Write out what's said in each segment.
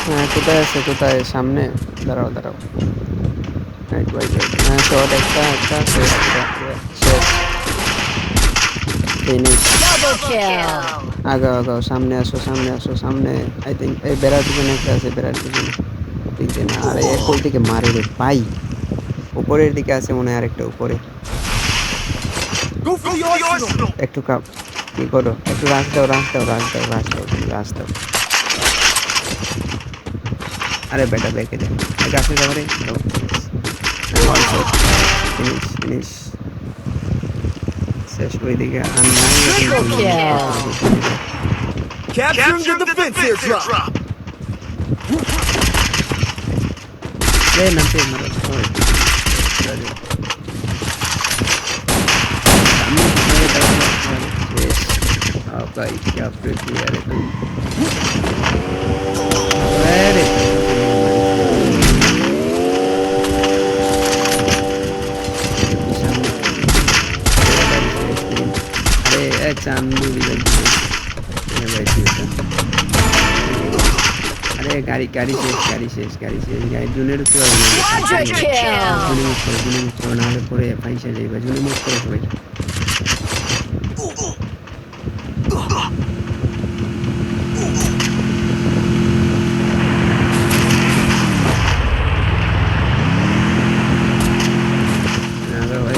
হ্যাঁ, কোথায় আছে? কোথায়? সামনে? দাঁড়াও দাঁড়াও। Right right right. হ্যাঁ, শট একটা একটা শেষ শেষ ফিনিশ। আগাও আগাও, সামনে আসো সামনে আসো সামনে। আই থিঙ্ক এই বেড়ার পিছনে একটা আছে, বেড়ার পিছনে। ঠিক যে না, আরে কই থেকে মারে রে ভাই? উপরের দিকে আছে মনে হয় আরেকটা উপরে। একটু কাপ কি করো, একটু রাশ দাও রাশ দাও রাশ দাও রাশ দাও, তুমি রাশ দাও। আরে বেটা ব্যাকে দে, গাছে যাবো রে। ফিনিশ ফিনিশ শেষ। ওইদিকে আর নাই Capturing the defense airdrop. নামতে মারো। ওই, sorry। শেষ। ভাই क्या प्रति अरे तुम अरे अरे चांदू अरे गाड़ी गाड़ी शेष गाड़ी शेष गाड़ी शेष गाड़ी জুনের উপর জুনি মুখ করো না হলে পরে পয়সা যাইবা। জুনি মুখ করো সবাই।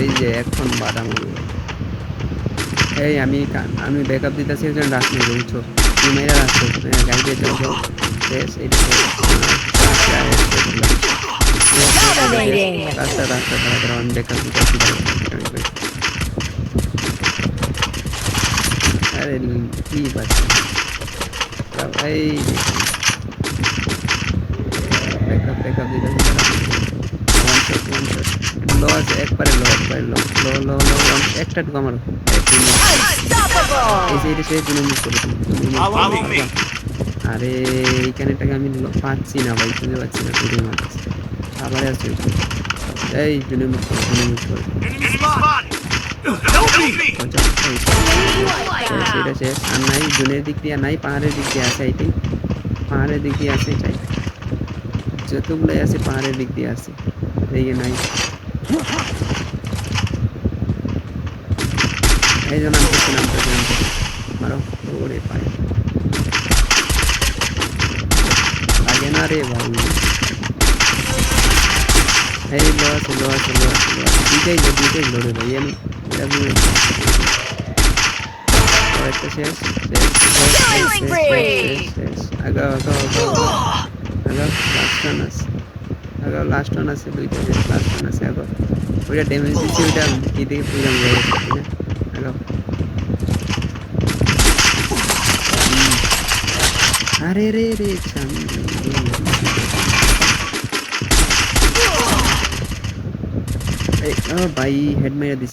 এই যে এখন বাদাম এই আমি ব্যাকআপ দিতেছি, একজন রাস নেই বুঝছো? তুমি মেয়েরা রাখছো গাড়ি দিয়ে চলছো শেষ। এইটা রাস্তা রাস্তা তারপর আমি ব্যাকআপ দিতেছি। আরে কি পাচ্ছি ভাই, ব্যাকআপ ব্যাকআপ দিতেছি। লো আছে একবারে, লো একবারে লো লো লো লো একটা টুকু আমার আরে এইখানেটাকে আমি পাচ্ছি না ভাই, খুঁজে পাচ্ছি না। খুঁজে মারছি আবার আছে এই জুনে মুখ করে জুনে মুখ করে সেটা শেষ। আর নাই জুনের দিক দিয়ে নাই, পাহাড়ের দিক দিয়ে আছে। এইটাই পাহাড়ের দিক দিয়ে আছে, চাই যতগুলোই আছে পাহাড়ের দিক দিয়ে আছে। এই যে নাই এই যে নামতেছি নামতেছি নামতেছি মারো ওরে পায় আগে না রে ভাই। এই লো আছে লো আছে লো আছে লো আছে দুইটাই লো রে ভাই। আমি একটা শেষ শেষ আগাও আগাও আগাও আগাও লাস্ট রান আছে, আগাও লাস্ট রান আছে, দুইটা শেষ লাস্ট রান আছে। আগাও ওইটা ড্যামেজ দিচ্ছি, ওইটা কি দিকে পুরো আগাও। अरे रे रे भाई हेड मेरा दिस